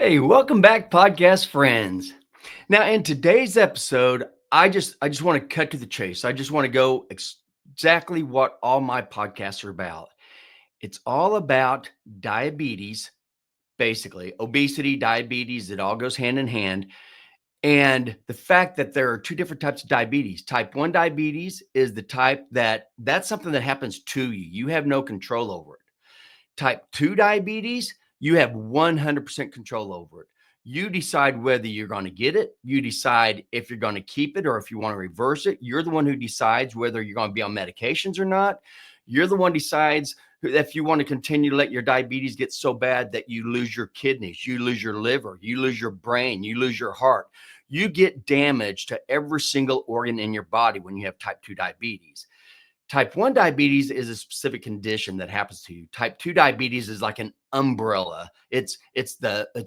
Hey, welcome back, podcast friends. Now, in today's episode, I just want to cut to the chase. I just want to go exactly what all my podcasts are about. It's all about diabetes, basically obesity, diabetes. It all goes hand in hand, and the fact that there are two different types of diabetes. Type 1 diabetes is the type that's something that happens to you. You have no control over it. Type 2 diabetes, you have 100% control over it. You decide whether you're going to get it. You decide if you're going to keep it or if you want to reverse it. You're the one who decides whether you're going to be on medications or not. You're the one who decides if you want to continue to let your diabetes get so bad that you lose your kidneys, you lose your liver, you lose your brain, you lose your heart. You get damage to every single organ in your body when you have type 2 diabetes. Type 1 diabetes is a specific condition that happens to you. Type 2 diabetes is like an umbrella. It's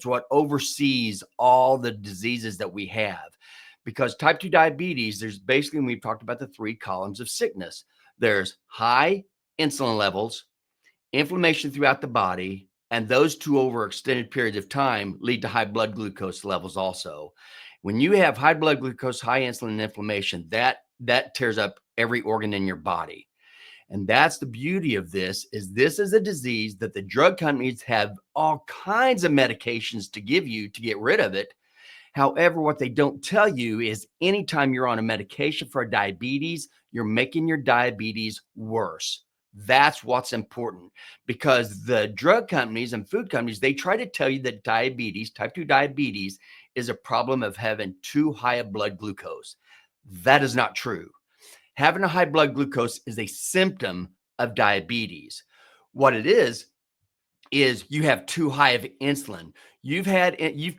what oversees all the diseases that we have. Because type 2 diabetes, there's basically, we've talked about the three columns of sickness. There's high insulin levels, inflammation throughout the body, and those two over extended periods of time lead to high blood glucose levels also. When you have high blood glucose, high insulin, and inflammation, that tears up every organ in your body. And that's the beauty of this is a disease that the drug companies have all kinds of medications to give you to get rid of it. However, what they don't tell you is anytime you're on a medication for diabetes, you're making your diabetes worse. That's what's important, because the drug companies and food companies, they try to tell you that diabetes, type 2 diabetes, is a problem of having too high a blood glucose. That is not true. Having a high blood glucose is a symptom of diabetes. What it is you have too high of insulin. You've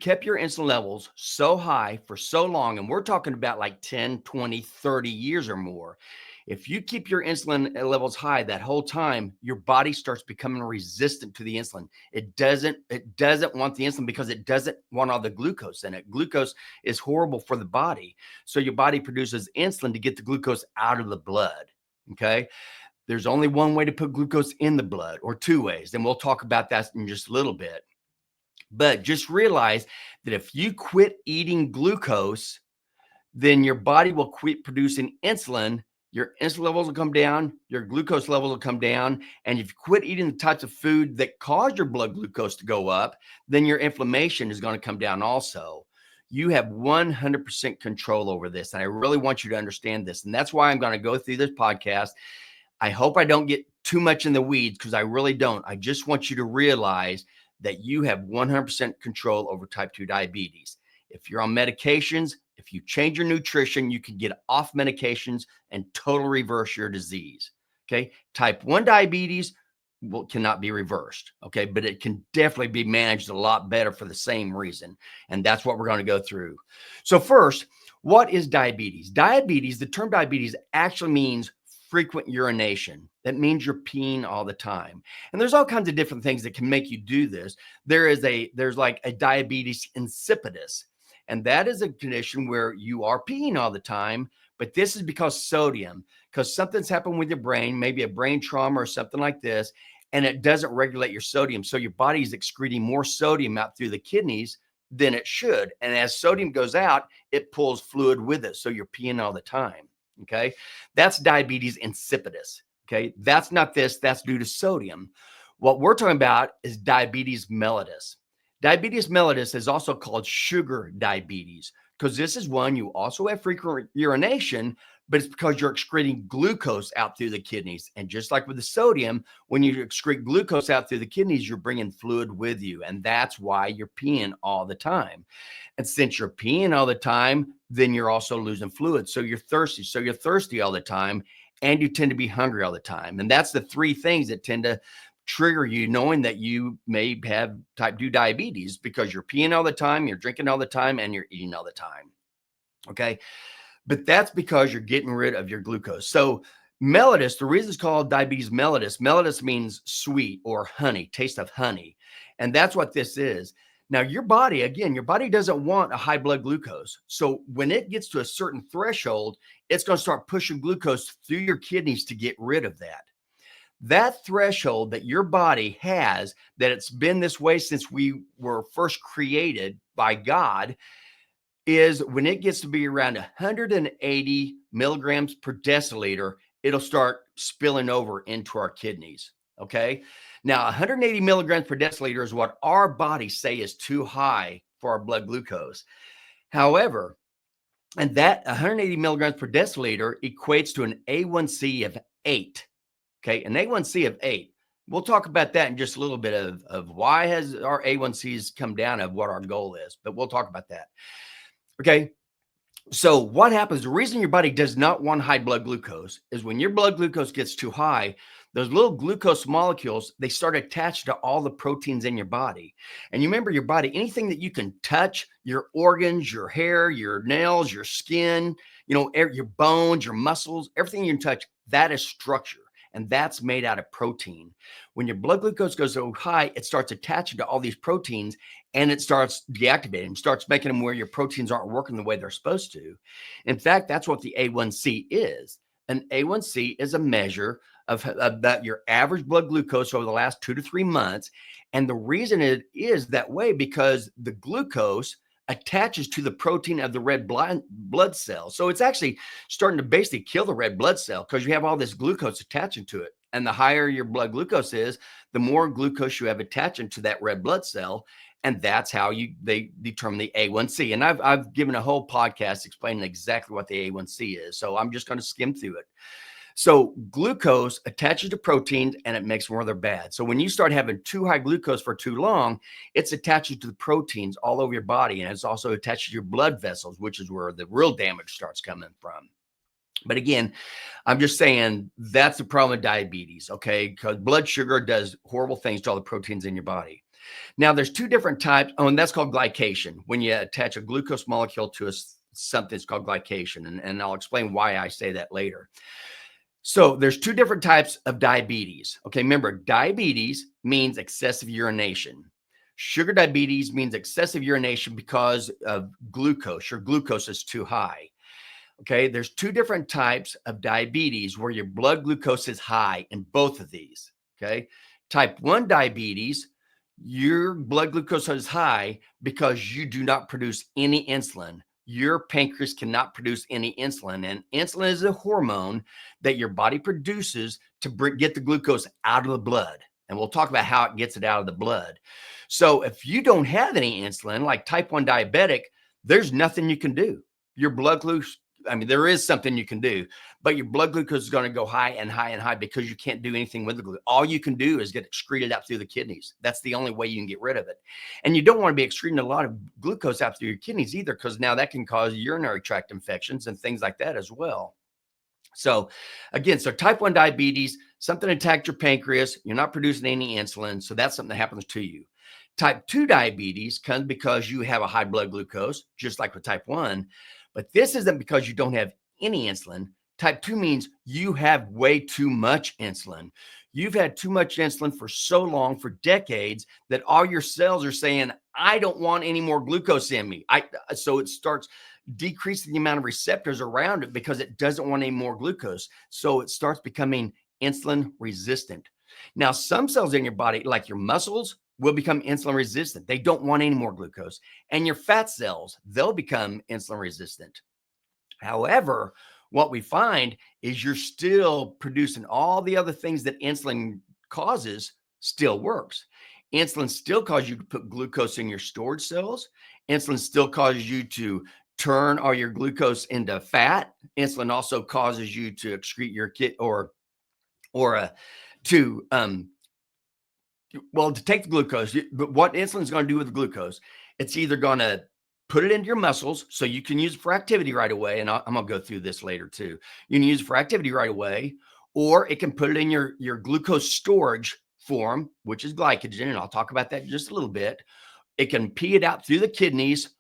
kept your insulin levels so high for so long, and we're talking about like 10, 20, 30 years or more. If you keep your insulin levels high that whole time, your body starts becoming resistant to the insulin. It doesn't want the insulin because it doesn't want all the glucose in it. Glucose is horrible for the body. So your body produces insulin to get the glucose out of the blood. Okay. There's only one way to put glucose in the blood, or two ways. And we'll talk about that in just a little bit. But just realize that if you quit eating glucose, then your body will quit producing insulin. Your insulin levels will come down, your glucose levels will come down. And if you quit eating the types of food that cause your blood glucose to go up, then your inflammation is going to come down also. You have 100% control over this. And I really want you to understand this. And that's why I'm going to go through this podcast. I hope I don't get too much in the weeds, because I really don't. I just want you to realize that you have 100% control over type 2 diabetes. If you're on medications, if you change your nutrition, you can get off medications and totally reverse your disease. Okay. Type 1 diabetes cannot be reversed. Okay. But it can definitely be managed a lot better for the same reason. And that's what we're going to go through. So first, what is diabetes? Diabetes, the term diabetes actually means frequent urination. That means you're peeing all the time. And there's all kinds of different things that can make you do this. There's like a diabetes insipidus. And that is a condition where you are peeing all the time, but this is because something's happened with your brain, maybe a brain trauma or something like this, and it doesn't regulate your sodium. So your body is excreting more sodium out through the kidneys than it should. And as sodium goes out, it pulls fluid with it. So you're peeing all the time. Okay. That's diabetes insipidus. Okay. That's not this. That's due to sodium. What we're talking about is diabetes mellitus. Diabetes mellitus is also called sugar diabetes, because this is one you also have frequent urination, but it's because you're excreting glucose out through the kidneys. And just like with the sodium, when you excrete glucose out through the kidneys, you're bringing fluid with you. And that's why you're peeing all the time. And since you're peeing all the time, then you're also losing fluid. So you're thirsty. So you're thirsty all the time, and you tend to be hungry all the time. And that's the three things that tend to trigger you, knowing that you may have type 2 diabetes, because you're peeing all the time, you're drinking all the time, and you're eating all the time. Okay. But that's because you're getting rid of your glucose. So mellitus, the reason it's called diabetes mellitus means sweet or honey, taste of honey. And that's what this is. Now, your body doesn't want a high blood glucose. So when it gets to a certain threshold, it's going to start pushing glucose through your kidneys to get rid of that. That threshold that your body has, that it's been this way since we were first created by God, is when it gets to be around 180 milligrams per deciliter, it'll start spilling over into our kidneys. Okay. Now, 180 milligrams per deciliter is what our bodies say is too high for our blood glucose. However, and that 180 milligrams per deciliter equates to an A1C of 8. Okay. An A1C of 8. We'll talk about that in just a little bit of why has our A1Cs come down, of what our goal is, but we'll talk about that. Okay. So what happens, the reason your body does not want high blood glucose is when your blood glucose gets too high, those little glucose molecules, they start attached to all the proteins in your body. And you remember, your body, anything that you can touch, your organs, your hair, your nails, your skin, your bones, your muscles, everything you can touch, that is structure. And that's made out of protein. When your blood glucose goes so high, it starts attaching to all these proteins, and it starts deactivating, starts making them where your proteins aren't working the way they're supposed to. In fact, that's what the A1C is. An A1C is a measure of about your average blood glucose over the last 2 to 3 months. And the reason it is that way, because the glucose attaches to the protein of the red blood cell. So it's actually starting to basically kill the red blood cell, because you have all this glucose attaching to it. And the higher your blood glucose is, the more glucose you have attaching to that red blood cell. And that's how they determine the A1C. And I've given a whole podcast explaining exactly what the A1C is. So I'm just going to skim through it. So glucose attaches to proteins, and it makes them where they're bad. So when you start having too high glucose for too long, it's attached to the proteins all over your body. And it's also attached to your blood vessels, which is where the real damage starts coming from. But again, I'm just saying that's the problem with diabetes, okay? Because blood sugar does horrible things to all the proteins in your body. Now, there's 2 different types. Oh, and that's called glycation. When you attach a glucose molecule to something, it's called glycation. And I'll explain why I say that later. So there's 2 different types of diabetes. Okay, remember, diabetes means excessive urination. Sugar diabetes means excessive urination because of glucose. Your glucose is too high. Okay, there's 2 different types of diabetes where your blood glucose is high in both of these. Okay, type 1 diabetes, your blood glucose is high because you do not produce any insulin. Your pancreas cannot produce any insulin. And insulin is a hormone that your body produces to get the glucose out of the blood. And we'll talk about how it gets it out of the blood. So if you don't have any insulin, like type 1 diabetic, there's nothing you can do. Your blood glucose, there is something you can do, but your blood glucose is going to go high and high and high because you can't do anything with the glucose. All you can do is get it excreted out through the kidneys. That's the only way you can get rid of it. And you don't want to be excreting a lot of glucose out through your kidneys either, because now that can cause urinary tract infections and things like that as well. So again, type 1 diabetes, something attacked your pancreas. You're not producing any insulin. So that's something that happens to you. Type 2 diabetes comes because you have a high blood glucose, just like with type 1. But this isn't because you don't have any insulin. Type 2 means you have way too much insulin. You've had too much insulin for so long, for decades, that all your cells are saying, I don't want any more glucose in me. So it starts decreasing the amount of receptors around it because it doesn't want any more glucose. So it starts becoming insulin resistant. Now, some cells in your body, like your muscles, will become insulin resistant. They don't want any more glucose. And your fat cells, they'll become insulin resistant. However, what we find is you're still producing all the other things that insulin causes still works. Insulin still causes you to put glucose in your storage cells. Insulin still causes you to turn all your glucose into fat. Insulin also causes you to excrete your kit to take the glucose. But what insulin is going to do with the glucose, it's either going to put it into your muscles so you can use it for activity right away. And I'm going to go through this later too. You can use it for activity right away, or it can put it in your glucose storage form, which is glycogen. And I'll talk about that in just a little bit. It can pee it out through the kidneys,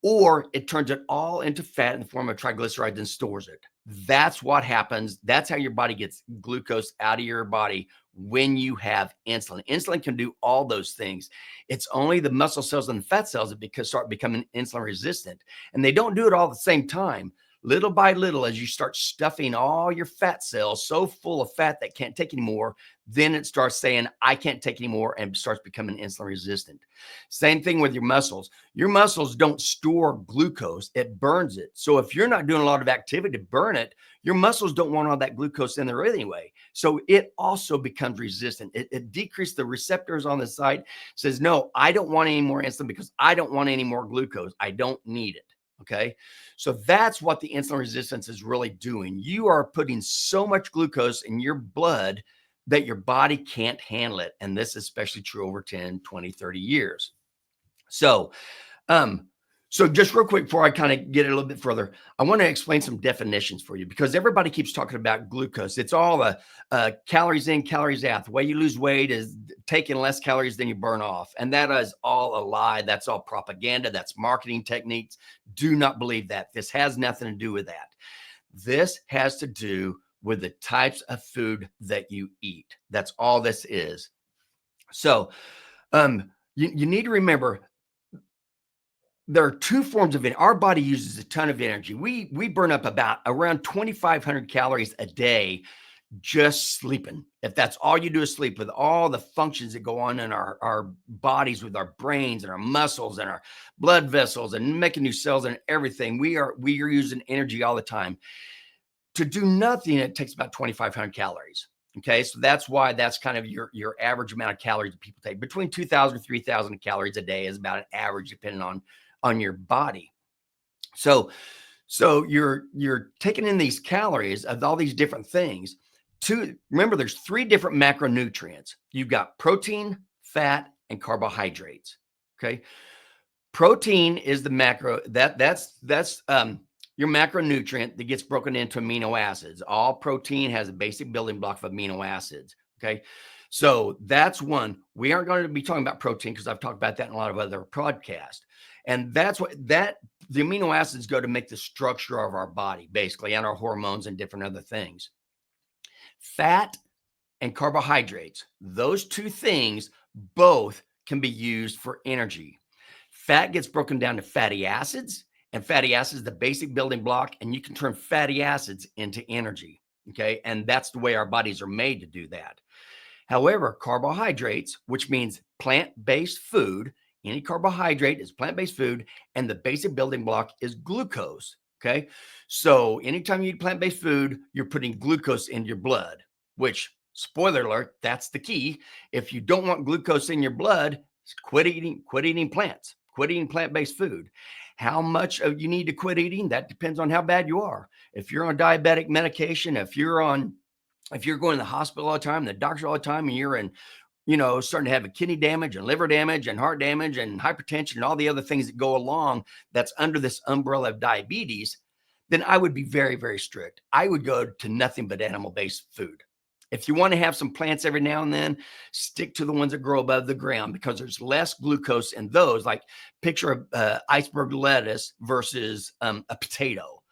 or it turns it all into fat in the form of triglycerides and stores it. That's what happens. That's how your body gets glucose out of your body when you have insulin. Insulin can do all those things. It's only the muscle cells and the fat cells that start becoming insulin resistant. And they don't do it all at the same time. little by little, as you start stuffing all your fat cells so full of fat that can't take anymore, then it starts saying, I can't take anymore, and starts becoming insulin resistant. Same thing with your muscles. Your muscles don't store glucose, it burns it. So if you're not doing a lot of activity to burn it, your muscles don't want all that glucose in there anyway. So it also becomes resistant. It decreases the receptors on the site, says, no, I don't want any more insulin because I don't want any more glucose. I don't need it. Okay. So that's what the insulin resistance is really doing. You are putting so much glucose in your blood that your body can't handle it. And this is especially true over 10, 20, 30 years. So, so just real quick before I kind of get a little bit further, I want to explain some definitions for you because everybody keeps talking about glucose. It's all calories in, calories out. The way you lose weight is taking less calories than you burn off. And that is all a lie. That's all propaganda. That's marketing techniques. Do not believe that. This has nothing to do with that. This has to do with the types of food that you eat. That's all this is. So you need to remember there are two forms of it. Our body uses a ton of energy. We burn up about around 2,500 calories a day just sleeping. If that's all you do is sleep, with all the functions that go on in our bodies, with our brains and our muscles and our blood vessels and making new cells and everything, we are using energy all the time. To do nothing, it takes about 2,500 calories. Okay, so that's why that's kind of your average amount of calories that people take. Between 2,000 and 3,000 calories a day is about an average, depending on your body. So you're taking in these calories of all these different things. Remember, there's 3 different macronutrients. You've got protein, fat, and carbohydrates. Okay, protein is the macro that's your macronutrient that gets broken into amino acids. All protein has a basic building block of amino acids. Okay. So that's one. We aren't going to be talking about protein because I've talked about that in a lot of other podcasts. And that's the amino acids go to make the structure of our body, basically, and our hormones and different other things. Fat and carbohydrates, those 2 things both can be used for energy. Fat gets broken down to fatty acids, and fatty acids, the basic building block, and you can turn fatty acids into energy. Okay. And that's the way our bodies are made to do that. However, carbohydrates, which means plant-based food, any carbohydrate is plant-based food, and the basic building block is glucose. Okay. So anytime you eat plant-based food, you're putting glucose in your blood, which, spoiler alert, that's the key. If you don't want glucose in your blood, quit eating plants, quit eating plant-based food. How much you need to quit eating, that depends on how bad you are. If you're on diabetic medication, if you're going to the hospital all the time, the doctor all the time, and you're starting to have a kidney damage and liver damage and heart damage and hypertension and all the other things that go along that's under this umbrella of diabetes, then I would be very, very strict. I would go to nothing but animal-based food. If you want to have some plants every now and then, stick to the ones that grow above the ground because there's less glucose in those. Like picture iceberg lettuce versus a potato.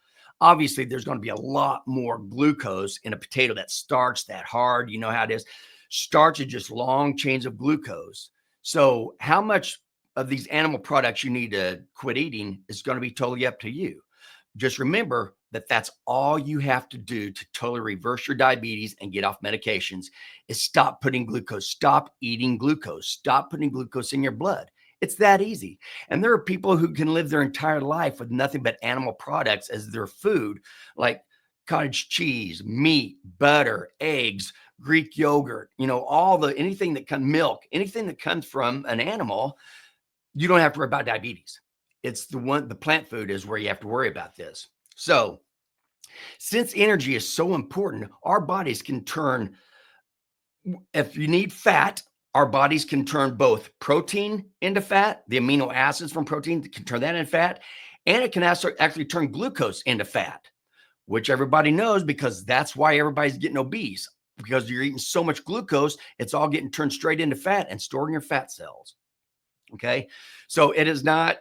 Obviously, there's going to be a lot more glucose in a potato that's starch, that hard. You know how it is. Starch is just long chains of glucose. So how much of these animal products you need to quit eating is going to be totally up to you. Just remember that that's all you have to do to totally reverse your diabetes and get off medications is stop putting glucose, stop eating glucose, stop putting glucose in your blood. It's that easy. And there are people who can live their entire life with nothing but animal products as their food, like cottage cheese, meat, butter, eggs, Greek yogurt, anything that milk, anything that comes from an animal, you don't have to worry about diabetes. It's the plant food is where you have to worry about this. So since energy is so important, our bodies can turn, if you need fat, our bodies can turn both protein into fat, the amino acids from protein can turn that into fat, and it can actually turn glucose into fat, which everybody knows because that's why everybody's getting obese, because you're eating so much glucose, it's all getting turned straight into fat and stored in your fat cells. Okay. So it is not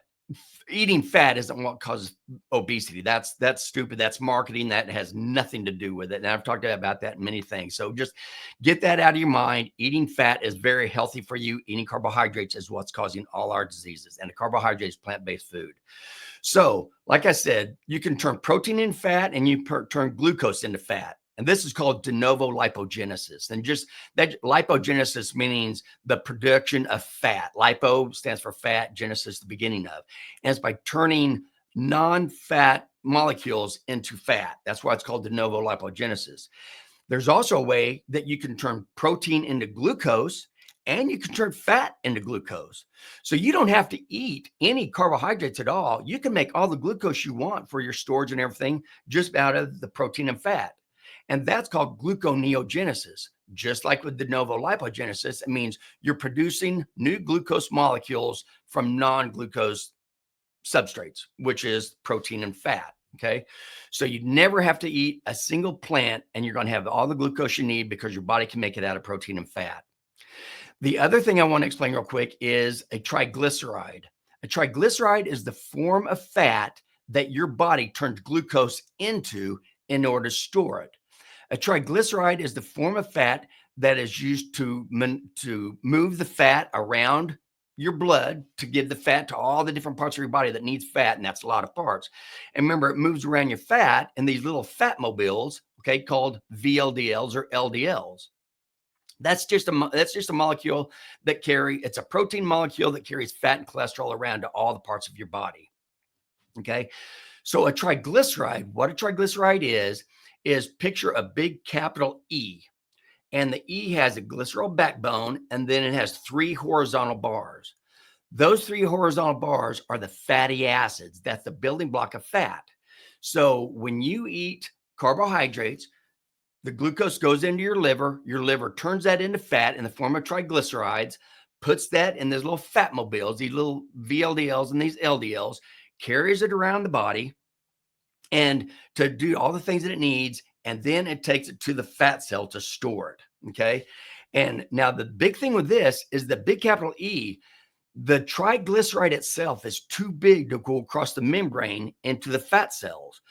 eating fat isn't what causes obesity. That's stupid. That's marketing. That has nothing to do with it. And I've talked about that in many things. So just get that out of your mind. Eating fat is very healthy for you. Eating carbohydrates is what's causing all our diseases. And the carbohydrate is plant-based food. So, like I said, you can turn protein into fat and you turn glucose into fat. And this is called de novo lipogenesis. And just that lipogenesis means the production of fat. Lipo stands for fat, genesis, the beginning of. And it's by turning non-fat molecules into fat. That's why it's called de novo lipogenesis. There's also a way that you can turn protein into glucose and you can turn fat into glucose. So you don't have to eat any carbohydrates at all. You can make all the glucose you want for your storage and everything just out of the protein and fat. And that's called gluconeogenesis. Just like with de novo lipogenesis, it means you're producing new glucose molecules from non-glucose substrates, which is protein and fat. Okay. So you never have to eat a single plant and you're going to have all the glucose you need because your body can make it out of protein and fat. The other thing I want to explain real quick is a triglyceride. A triglyceride is the form of fat that your body turns glucose into in order to store it. A triglyceride is the form of fat that is used to move the fat around your blood to give the fat to all the different parts of your body that needs fat, and that's a lot of parts. And remember, it moves around your fat in these little fat mobiles, okay, called VLDLs or LDLs. That's just a molecule that it's a protein molecule that carries fat and cholesterol around to all the parts of your body. Okay. So a triglyceride, what a triglyceride is picture a big capital E, and the E has a glycerol backbone, and then it has 3 horizontal bars. Those 3 horizontal bars are the fatty acids. That's the building block of fat. So when you eat carbohydrates, the glucose goes into your liver turns that into fat in the form of triglycerides, puts that in these little fat mobiles, these little VLDLs and these LDLs, carries it around the body and to do all the things that it needs. And then it takes it to the fat cell to store it. Okay. And now the big thing with this is the big capital E, the triglyceride itself is too big to go across the membrane into the fat cells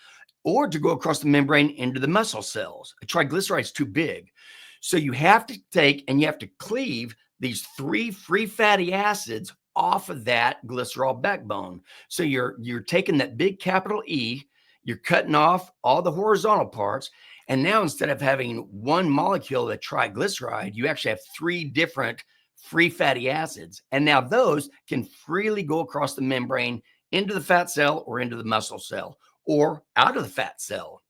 or to go across the membrane into the muscle cells. A triglyceride is too big. So you have to take and you have to cleave these 3 free fatty acids off of that glycerol backbone. So you're taking that big capital E, you're cutting off all the horizontal parts. And now instead of having one molecule of triglyceride, you actually have 3 different free fatty acids. And now those can freely go across the membrane into the fat cell or into the muscle cell or out of the fat cell.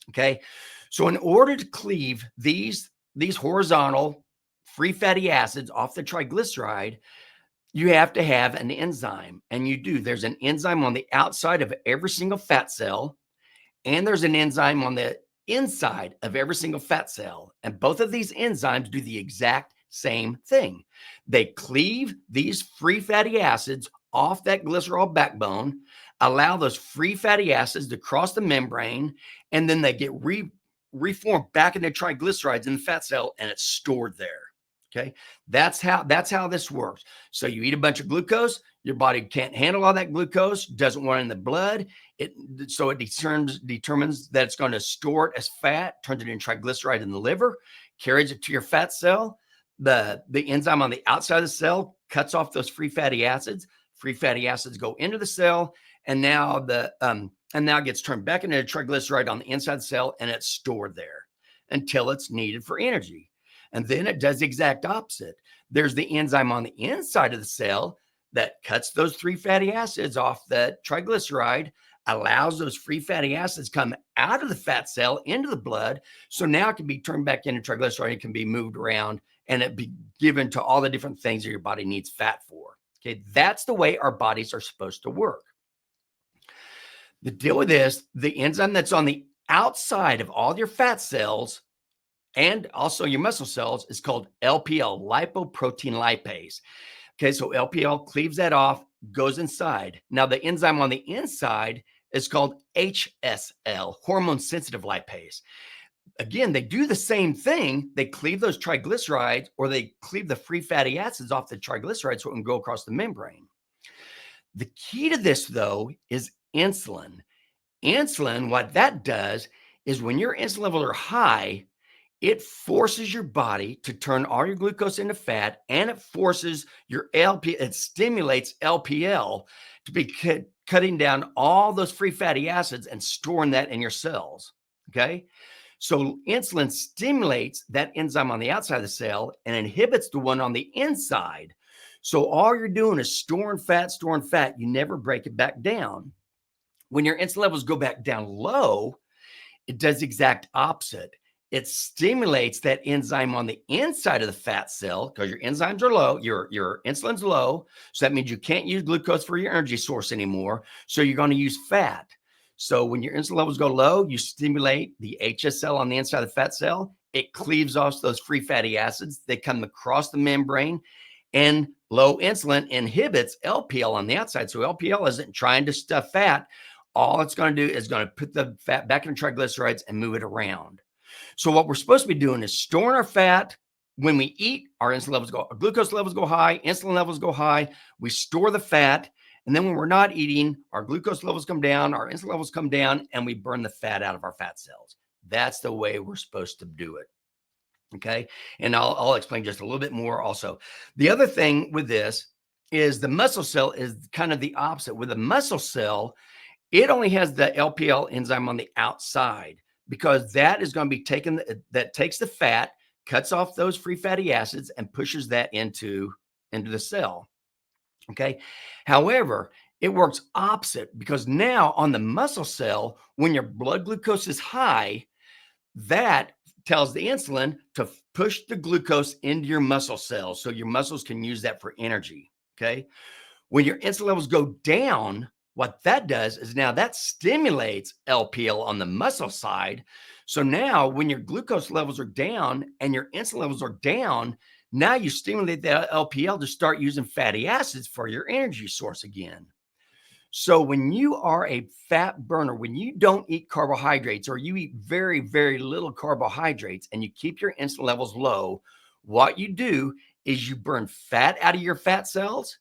Okay. So in order to cleave these horizontal free fatty acids off the triglyceride, you have to have an enzyme, and you do. There's an enzyme on the outside of every single fat cell, and there's an enzyme on the inside of every single fat cell. And both of these enzymes do the exact same thing. They cleave these free fatty acids off that glycerol backbone, allow those free fatty acids to cross the membrane, and then they get reformed back into triglycerides in the fat cell, and it's stored there. Okay, that's how this works. So you eat a bunch of glucose, your body can't handle all that glucose, doesn't want it in the blood. So it determines that it's going to store it as fat, turns it into triglyceride in the liver, carries it to your fat cell. The enzyme on the outside of the cell cuts off those free fatty acids. Free fatty acids go into the cell, and now it gets turned back into a triglyceride on the inside of the cell, and it's stored there until it's needed for energy. And then it does the exact opposite. There's the enzyme on the inside of the cell that cuts those 3 fatty acids off the triglyceride, allows those free fatty acids come out of the fat cell into the blood. So now it can be turned back into triglyceride. It can be moved around and it be given to all the different things that your body needs fat for. Okay, that's the way our bodies are supposed to work. The deal with this, the enzyme that's on the outside of all your fat cells and also your muscle cells is called LPL, lipoprotein lipase. Okay, so LPL cleaves that off, goes inside. Now the enzyme on the inside is called HSL, hormone sensitive lipase. Again, they do the same thing. They cleave those triglycerides, or they cleave the free fatty acids off the triglycerides so it can go across the membrane. The key to this, though, is insulin. Insulin, what that does is when your insulin levels are high, it forces your body to turn all your glucose into fat, and it forces your it stimulates LPL to be cutting down all those free fatty acids and storing that in your cells. Okay. So insulin stimulates that enzyme on the outside of the cell and inhibits the one on the inside. So all you're doing is storing fat, storing fat. You never break it back down. When your insulin levels go back down low, it does the exact opposite. It stimulates that enzyme on the inside of the fat cell because your enzymes are low, your insulin's low. So that means you can't use glucose for your energy source anymore. So you're going to use fat. So when your insulin levels go low, you stimulate the HSL on the inside of the fat cell. It cleaves off those free fatty acids. They come across the membrane, and low insulin inhibits LPL on the outside. So LPL isn't trying to stuff fat. All it's going to do is going to put the fat back in triglycerides and move it around. So what we're supposed to be doing is storing our fat. When we eat, our insulin levels go, our glucose levels go high, insulin levels go high. We store the fat. And then when we're not eating, our glucose levels come down, our insulin levels come down, and we burn the fat out of our fat cells. That's the way we're supposed to do it. Okay. And I'll explain just a little bit more also. The other thing with this is the muscle cell is kind of the opposite. With a muscle cell, it only has the LPL enzyme on the outside because that is going to be taken, that takes the fat, cuts off those free fatty acids, and pushes that into the cell. Okay. However, it works opposite because now on the muscle cell, when your blood glucose is high, that tells the insulin to push the glucose into your muscle cells so your muscles can use that for energy. Okay. When your insulin levels go down, what that does is now that stimulates LPL on the muscle side. So now when your glucose levels are down and your insulin levels are down, now you stimulate the LPL to start using fatty acids for your energy source again. So when you are a fat burner, when you don't eat carbohydrates or you eat very, very little carbohydrates and you keep your insulin levels low, what you do is you burn fat out of your fat cells,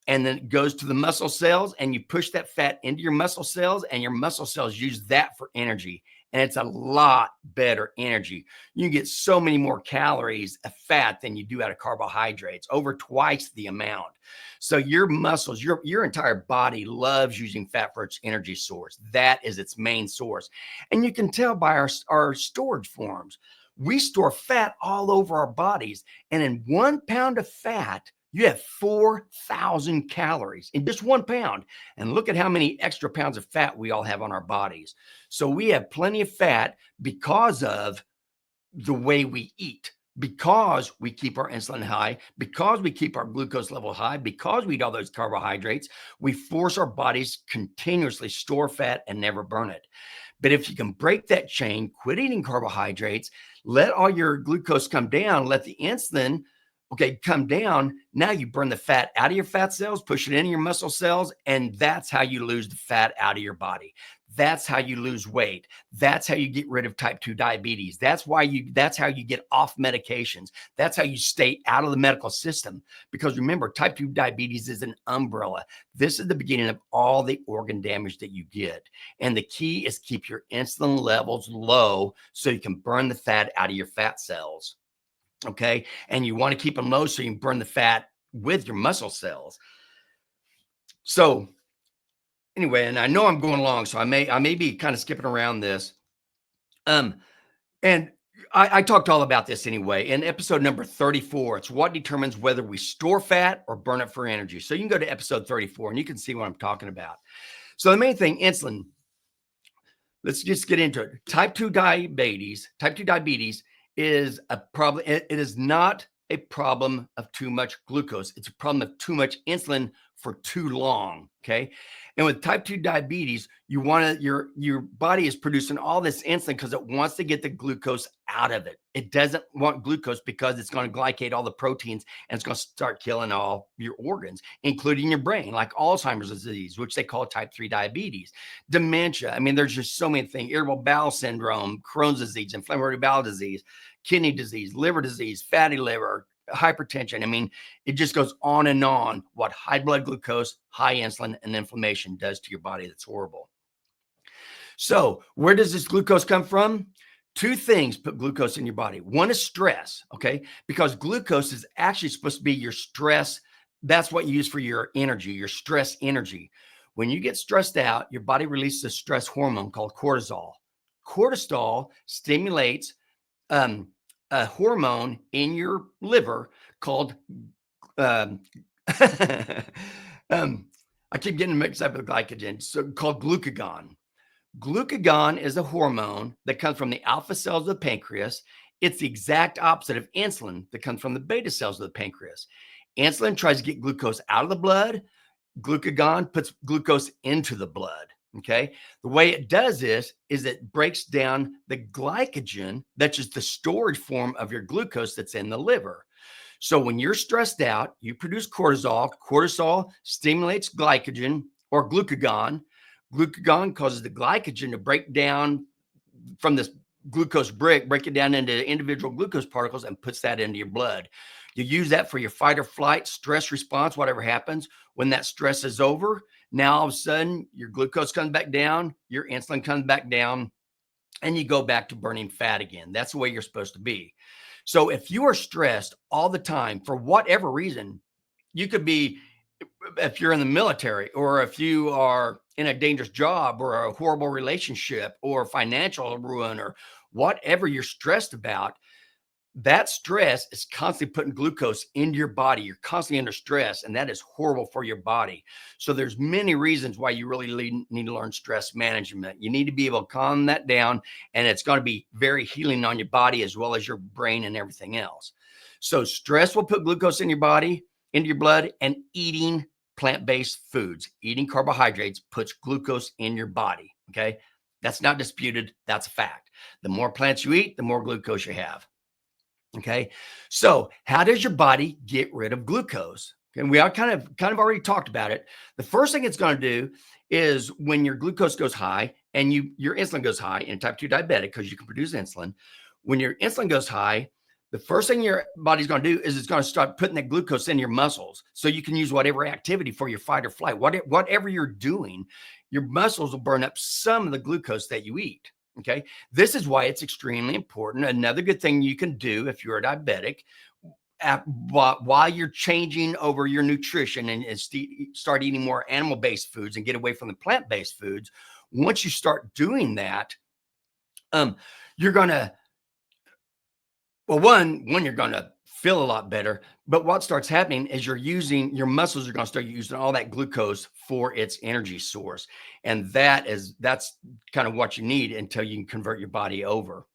and then it goes to the muscle cells and you push that fat into your muscle cells, and your muscle cells use that for energy. And it's a lot better energy. You get so many more calories of fat than you do out of carbohydrates, over twice the amount. So your muscles, your entire body loves using fat for its energy source. That is its main source. And you can tell by our storage forms. We store fat all over our bodies. And in 1 pound of fat, you have 4,000 calories in just 1 pound. And look at how many extra pounds of fat we all have on our bodies. So we have plenty of fat because of the way we eat, because we keep our insulin high, because we keep our glucose level high, because we eat all those carbohydrates. We force our bodies continuously store fat and never burn it. But if you can break that chain, quit eating carbohydrates, let all your glucose come down, let the insulin come down. Now you burn the fat out of your fat cells, push it into your muscle cells, and that's how you lose the fat out of your body. That's how you lose weight. That's how you get rid of type 2 diabetes. That's how you get off medications. That's how you stay out of the medical system. Because remember, type 2 diabetes is an umbrella. This is the beginning of all the organ damage that you get. And the key is keep your insulin levels low so you can burn the fat out of your fat cells. Okay. And you want to keep them low so you can burn the fat with your muscle cells. So anyway, and I know I'm going along, so I may be kind of skipping around this. And I talked all about this anyway in episode number 34. It's what determines whether we store fat or burn it for energy. So you can go to episode 34 and you can see what I'm talking about. So the main thing, insulin. Let's just get into it. Type 2 diabetes is a problem. It is not a problem of too much glucose. It's a problem of too much insulin for too long. Okay. And with type 2 diabetes, your body is producing all this insulin because it wants to get the glucose out of it. It doesn't want glucose because it's going to glycate all the proteins and it's going to start killing all your organs, including your brain, like Alzheimer's disease, which they call type 3 diabetes, dementia. I mean, there's just so many things: irritable bowel syndrome, Crohn's disease, inflammatory bowel disease, kidney disease, liver disease, fatty liver, hypertension. I mean, it just goes on and on what high blood glucose, high insulin, and inflammation does to your body. That's horrible. So where does this glucose come from? Two things put glucose in your body. One is stress, okay? Because glucose is actually supposed to be your stress. That's what you use for your energy, your stress energy. When you get stressed out, your body releases a stress hormone called cortisol. Cortisol stimulates a hormone in your liver called um, I keep getting mixed up with glycogen, so called glucagon. Glucagon is a hormone that comes from the alpha cells of the pancreas. It's the exact opposite of insulin that comes from the beta cells of the pancreas. Insulin tries to get glucose out of the blood. Glucagon puts glucose into the blood. Okay. The way it does this is it breaks down the glycogen, that's just the storage form of your glucose that's in the liver. So when you're stressed out, you produce cortisol. Cortisol stimulates glycogen or glucagon. Glucagon causes the glycogen to break down from this glucose brick, break it down into individual glucose particles and puts that into your blood. You use that for your fight or flight stress response, whatever happens. When that stress is over, now all of a sudden your glucose comes back down, your insulin comes back down, and you go back to burning fat again. That's the way you're supposed to be. So if you are stressed all the time for whatever reason, you could be, if you're in the military, or if you are in a dangerous job, or a horrible relationship, or financial ruin, or whatever you're stressed about, that stress is constantly putting glucose into your body. You're constantly under stress, and that is horrible for your body. So there's many reasons why you really need to learn stress management. You need to be able to calm that down, and it's going to be very healing on your body as well as your brain and everything else. So stress will put glucose in your body, into your blood, and eating plant-based foods, eating carbohydrates puts glucose in your body. Okay. That's not disputed. That's a fact. The more plants you eat, the more glucose you have. Okay. So how does your body get rid of glucose? And we are kind of already talked about it. The first thing it's going to do is when your glucose goes high and your insulin goes high in type 2 diabetic, because you can produce insulin. When your insulin goes high, the first thing your body's going to do is it's going to start putting that glucose in your muscles. So you can use whatever activity for your fight or flight, whatever you're doing, your muscles will burn up some of the glucose that you eat. Okay. This is why it's extremely important. Another good thing you can do if you're a diabetic, while you're changing over your nutrition and start eating more animal-based foods and get away from the plant-based foods, once you start doing that, you're going to, well, one, you're going to feel a lot better. But what starts happening is your muscles are going to start using all that glucose for its energy source. And that's kind of what you need until you can convert your body over.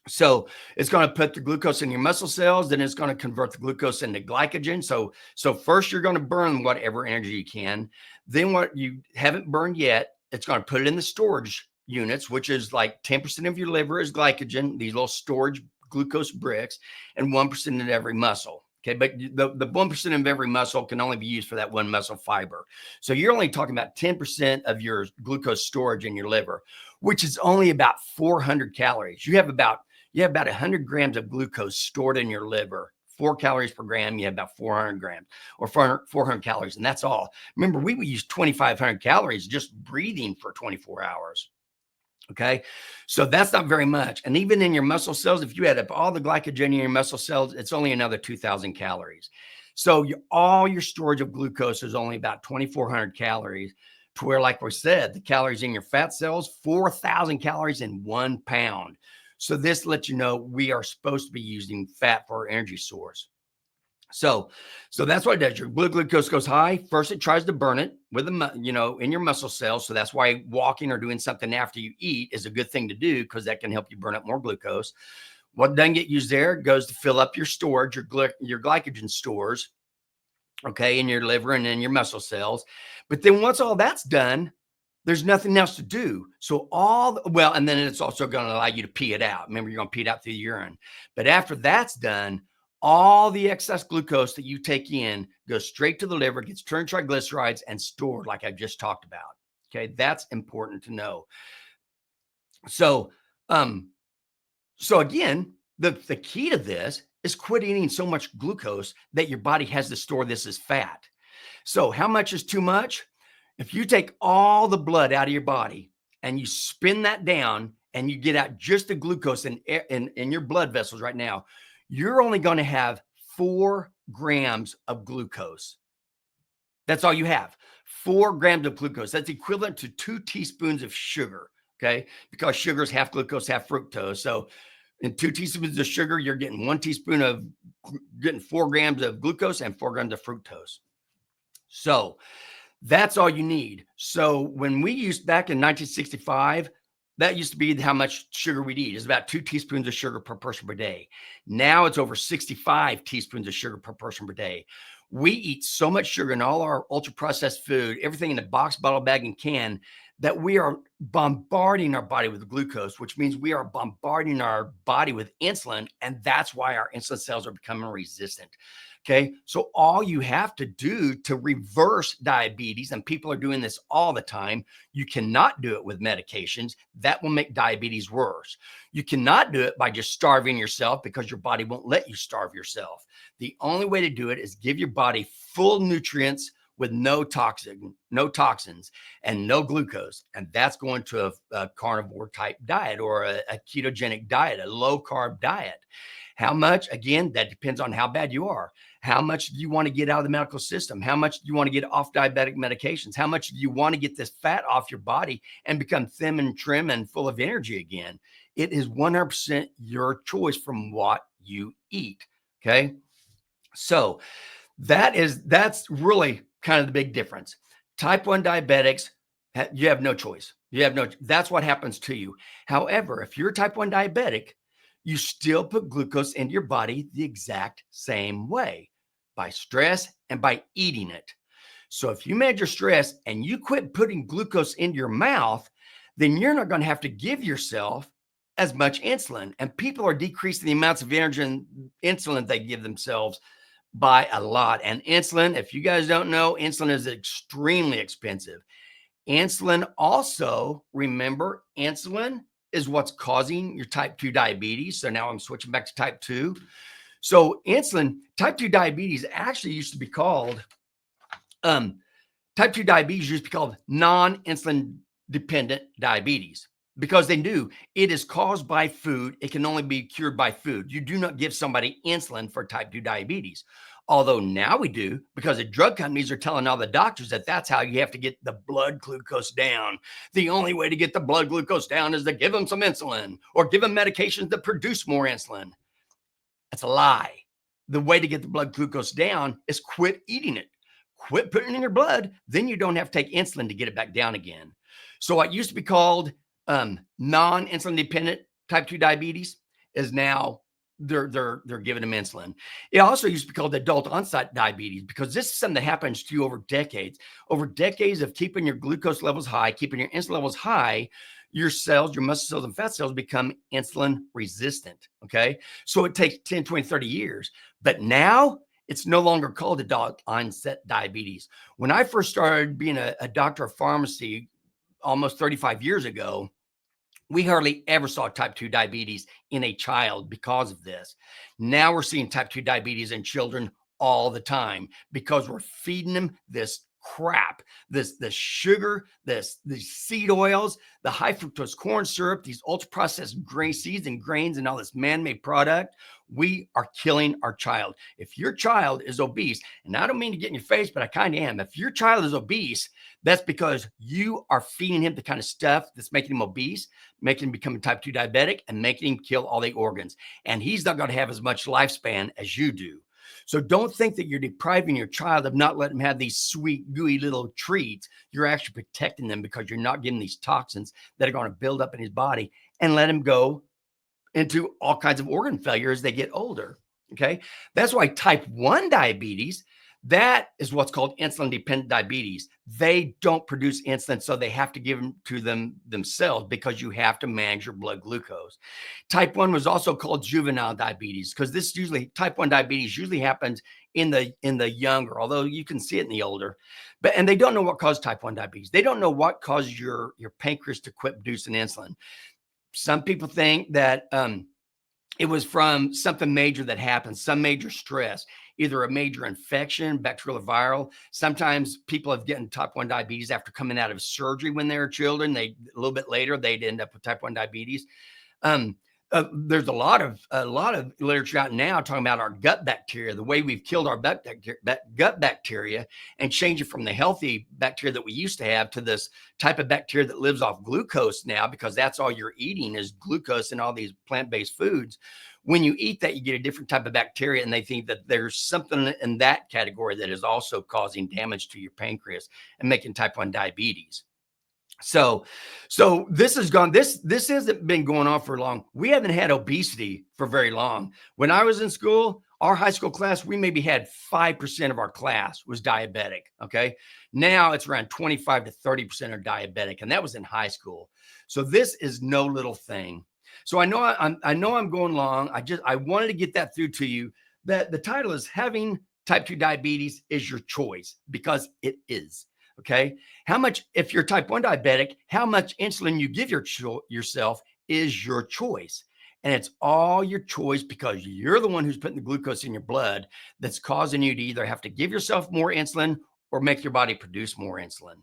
So it's going to put the glucose in your muscle cells, then it's going to convert the glucose into glycogen. So first you're going to burn whatever energy you can. Then what you haven't burned yet, it's going to put it in the storage units, which is like 10% of your liver is glycogen, these little storage glucose bricks, and 1% in every muscle. Okay, but the 1% of every muscle can only be used for that one muscle fiber. So you're only talking about 10% of your glucose storage in your liver, which is only about 400 calories. You have about 100 grams of glucose stored in your liver. 4 calories per gram, you have about 400 grams or 400 calories, and that's all. Remember, we would use 2,500 calories just breathing for 24 hours. Okay. So that's not very much. And even in your muscle cells, if you add up all the glycogen in your muscle cells, it's only another 2,000 calories. So all your storage of glucose is only about 2,400 calories, to where, like we said, the calories in your fat cells, 4,000 calories in 1 pound. So this lets you know we are supposed to be using fat for our energy source. So that's what it does. Your blood glucose goes high. First, it tries to burn it with in your muscle cells. So that's why walking or doing something after you eat is a good thing to do, because that can help you burn up more glucose. What doesn't get used there goes to fill up your storage, your glycogen stores, okay, in your liver and in your muscle cells. But then once all that's done, there's nothing else to do. So and then it's also going to allow you to pee it out. Remember, you're going to pee it out through the urine. But after that's done, all the excess glucose that you take in goes straight to the liver, gets turned triglycerides and stored, like I just talked about. Okay, that's important to know. So again, the key to this is quit eating so much glucose that your body has to store this as fat. So how much is too much? If you take all the blood out of your body and you spin that down and you get out just the glucose in your blood vessels right now, you're only going to have 4 grams of glucose. That's all you have. 4 grams of glucose. That's equivalent to 2 teaspoons of sugar. Okay. Because sugar is half glucose, half fructose. So in 2 teaspoons of sugar, you're getting 1 teaspoon of getting 4 grams of glucose and 4 grams of fructose. So that's all you need. So when we used back in 1965, that used to be how much sugar we'd eat. It's about 2 teaspoons of sugar per person per day. Now it's over 65 teaspoons of sugar per person per day. We eat so much sugar in all our ultra processed food, everything in the box, bottle, bag, and can, that we are bombarding our body with glucose, which means we are bombarding our body with insulin. And that's why our insulin cells are becoming resistant. Okay. So all you have to do to reverse diabetes, and people are doing this all the time, you cannot do it with medications. That will make diabetes worse. You cannot do it by just starving yourself, because your body won't let you starve yourself. The only way to do it is give your body full nutrients with no toxins and no glucose. And that's going to a carnivore type diet, or a ketogenic diet, a low carb diet. How much? Again, that depends on how bad you are. How much do you want to get out of the medical system? How much do you want to get off diabetic medications? How much do you want to get this fat off your body and become thin and trim and full of energy again? It is 100% your choice from what you eat. Okay. So that's really kind of the big difference. Type 1 diabetics, you have no choice. That's what happens to you. However, if you're a type 1 diabetic, you still put glucose into your body the exact same way, by stress and by eating it. So if you manage your stress and you quit putting glucose into your mouth, then you're not going to have to give yourself as much insulin. And people are decreasing the amounts of energy and insulin they give themselves by a lot. And insulin, if you guys don't know, insulin is extremely expensive. Insulin also, remember, insulin is what's causing your type 2 diabetes. So now I'm switching back to type 2. So insulin, type 2 diabetes actually used to be called, type 2 diabetes used to be called non-insulin dependent diabetes, because they knew it is caused by food. It can only be cured by food. You do not give somebody insulin for type 2 diabetes. Although now we do, because the drug companies are telling all the doctors that that's how you have to get the blood glucose down. The only way to get the blood glucose down is to give them some insulin, or give them medications that produce more insulin. That's a lie. The way to get the blood glucose down is quit eating it. Quit putting it in your blood. Then you don't have to take insulin to get it back down again. So what used to be called non-insulin dependent type 2 diabetes is now they're giving them insulin. It also used to be called adult onset diabetes, because this is something that happens to you over decades of keeping your glucose levels high, keeping your insulin levels high. Your cells, your muscle cells and fat cells become insulin resistant. Okay. So it takes 10, 20, 30 years. But now it's no longer called adult onset diabetes. When I first started being a doctor of pharmacy almost 35 years ago, we hardly ever saw type 2 diabetes in a child because of this. Now we're seeing type 2 diabetes in children all the time, because we're feeding them this crap, this sugar, these seed oils, the high fructose corn syrup, these ultra processed grain seeds and grains, and all this man-made product. We are killing our child. If your child is obese, and I don't mean to get in your face, but I kind of am. If your child is obese, that's because you are feeding him the kind of stuff that's making him obese, making him become a type 2 diabetic, and making him kill all the organs. And he's not going to have as much lifespan as you do. So don't think that you're depriving your child of not letting them have these sweet, gooey little treats. You're actually protecting them, because you're not giving these toxins that are going to build up in his body and let him go into all kinds of organ failure as they get older. Okay. That's why type 1 diabetes, that is what's called insulin dependent diabetes. They don't produce insulin, so they have to give them to themselves, because you have to manage your blood glucose. Type 1 was also called juvenile diabetes, because type 1 diabetes usually happens in the younger, although you can see it in the older. And they don't know what causes type 1 diabetes. They don't know what causes your pancreas to quit producing insulin. Some people think that it was from something major that happened, some major stress, either a major infection, bacterial or viral. Sometimes people have gotten type 1 diabetes after coming out of surgery when they were children. A little bit later, they'd end up with type 1 diabetes. Um, there's a lot of literature out now talking about our gut bacteria, the way we've killed our gut bacteria and changed it from the healthy bacteria that we used to have to this type of bacteria that lives off glucose now, because that's all you're eating is glucose in all these plant-based foods. When you eat that, you get a different type of bacteria, and they think that there's something in that category that is also causing damage to your pancreas and making type 1 diabetes. So this has gone, this hasn't been going on for long. We haven't had obesity for very long. When I was in school, our high school class, we maybe had 5% of our class was diabetic. Okay. Now it's around 25 to 30% are diabetic. And that was in high school. So this is no little thing. So I know I'm going long. I wanted to get that through to you, that the title is Having Type 2 Diabetes is Your Choice, because it is. Okay. How much, if you're type 1 diabetic, how much insulin you give yourself is your choice. And it's all your choice, because you're the one who's putting the glucose in your blood that's causing you to either have to give yourself more insulin or make your body produce more insulin.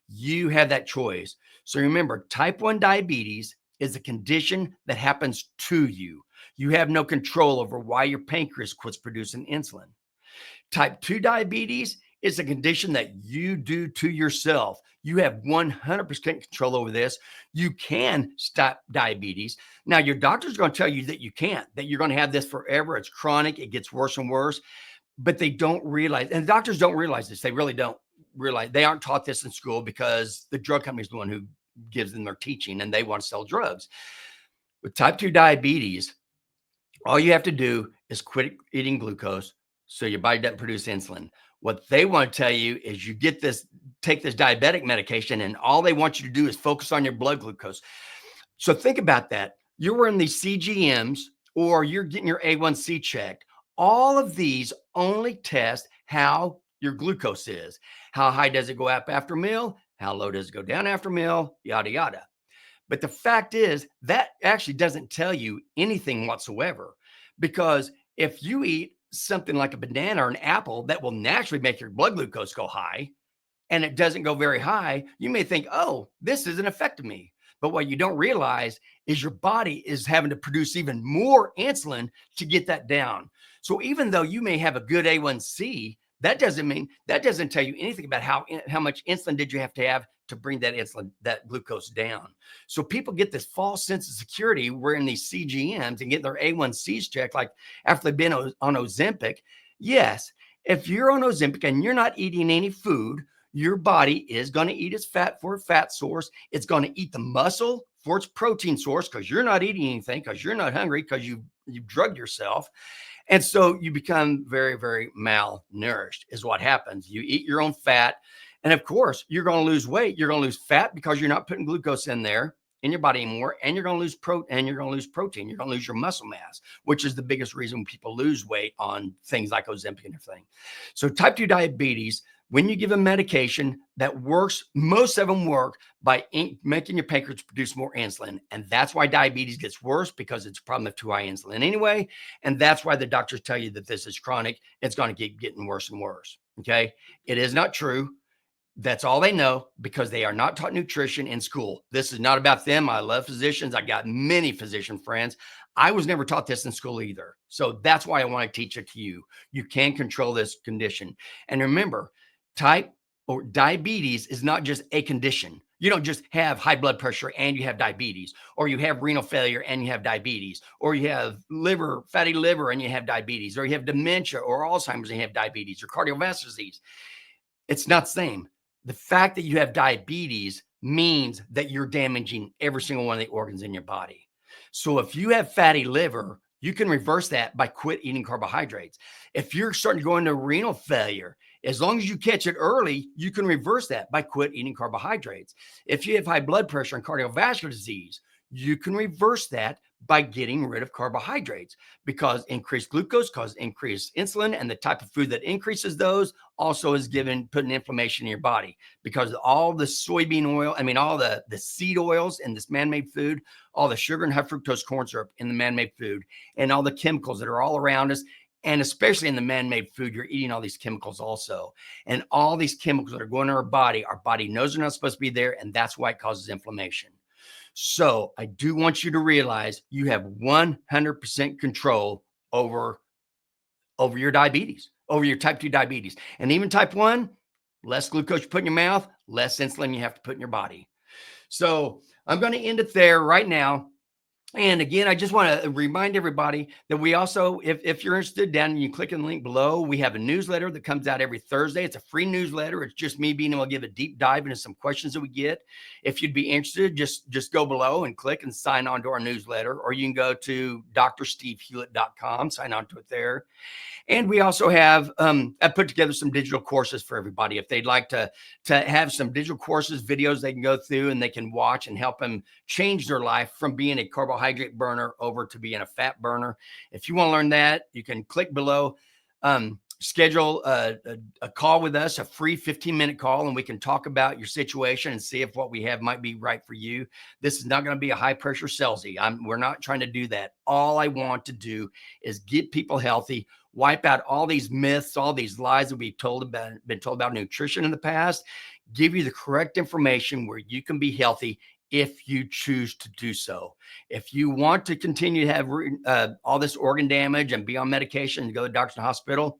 You have that choice. So remember, type 1 diabetes is a condition that happens to you. You have no control over why your pancreas quits producing insulin. Type 2 diabetes is a condition that you do to yourself. You have 100% control over this. You can stop diabetes. Now, your doctor's going to tell you that you can't, that you're going to have this forever. It's chronic. It gets worse and worse. But they don't realize, and doctors don't realize this. They really don't realize. They aren't taught this in school, because the drug company is the one who gives them their teaching, and they want to sell drugs. With type 2 diabetes, all you have to do is quit eating glucose so your body doesn't produce insulin. What they want to tell you is you take this diabetic medication, and all they want you to do is focus on your blood glucose. So think about that. You're wearing these CGMs, or you're getting your A1C checked. All of these only test how your glucose is. How high does it go up after a meal? How low does it go down after a meal? Yada, yada. But the fact is, that actually doesn't tell you anything whatsoever, because if you eat something like a banana or an apple that will naturally make your blood glucose go high, and it doesn't go very high, you may think, oh, this isn't affecting me. But what you don't realize is your body is having to produce even more insulin to get that down. So even though you may have a good A1C, that doesn't tell you anything about how much insulin did you have to bring that glucose down. So people get this false sense of security wearing these CGMs and getting their A1Cs checked, like after they've been on Ozempic. Yes, if you're on Ozempic and you're not eating any food, your body is going to eat its fat for a fat source. It's going to eat the muscle for its protein source, because you're not eating anything, because you're not hungry, because you've drugged yourself. And so you become very, very malnourished is what happens. You eat your own fat. And of course, you're going to lose weight. You're going to lose fat because you're not putting glucose in there in your body anymore. And you're going to lose protein. You're going to lose your muscle mass, which is the biggest reason people lose weight on things like Ozempic and everything. So type 2 diabetes, when you give a medication that works, most of them work by making your pancreas produce more insulin. And that's why diabetes gets worse, because it's a problem of too high insulin anyway. And that's why the doctors tell you that this is chronic. It's going to keep getting worse and worse. Okay. It is not true. That's all they know, because they are not taught nutrition in school. This is not about them. I love physicians. I got many physician friends. I was never taught this in school either. So that's why I want to teach it to you. You can control this condition. And remember, type or diabetes is not just a condition. You don't just have high blood pressure and you have diabetes, or you have renal failure and you have diabetes, or you have fatty liver and you have diabetes, or you have dementia or Alzheimer's and you have diabetes, or cardiovascular disease. It's not the same. The fact that you have diabetes means that you're damaging every single one of the organs in your body. So if you have fatty liver, you can reverse that by quit eating carbohydrates. If you're starting to go into renal failure, as long as you catch it early, you can reverse that by quit eating carbohydrates. If you have high blood pressure and cardiovascular disease, you can reverse that by getting rid of carbohydrates, because increased glucose causes increased insulin, and the type of food that increases those also is putting inflammation in your body, because all the soybean oil, all the seed oils in this man-made food, all the sugar and high fructose corn syrup in the man-made food, and all the chemicals that are all around us, and especially in the man-made food, you're eating all these chemicals also. And all these chemicals that are going to our body knows they're not supposed to be there, and that's why it causes inflammation. So I do want you to realize you have 100% control over your diabetes, over your type 2 diabetes. And even type 1, less glucose you put in your mouth, less insulin you have to put in your body. So I'm going to end it there right now. And again, I just want to remind everybody that we also, if you're interested, down you click on the link below, we have a newsletter that comes out every Thursday. It's a free newsletter. It's just me being able to give a deep dive into some questions that we get. If you'd be interested, just go below and click and sign on to our newsletter, or you can go to drstevehewlett.com, sign on to it there. And we also have, I put together some digital courses for everybody. If they'd like to have some digital courses, videos they can go through and they can watch and help them change their life from being a carbohydrate burner over to being a fat burner. If you want to learn that, you can click below, schedule a call with us, a free 15-minute call, and we can talk about your situation and see if what we have might be right for you. This is not going to be a high-pressure salesy. We're not trying to do that. All I want to do is get people healthy, wipe out all these myths, all these lies that we've been told about nutrition in the past, give you the correct information where you can be healthy if you choose to do so. If you want to continue to have all this organ damage and be on medication and go to the doctor and hospital,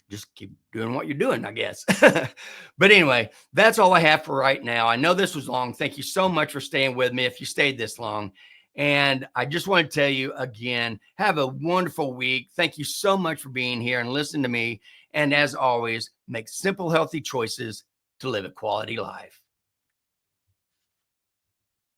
just keep doing what you're doing, I guess. But anyway, that's all I have for right now. I know this was long. Thank you so much for staying with me if you stayed this long. And I just want to tell you again, have a wonderful week. Thank you so much for being here and listening to me. And as always, make simple, healthy choices to live a quality life.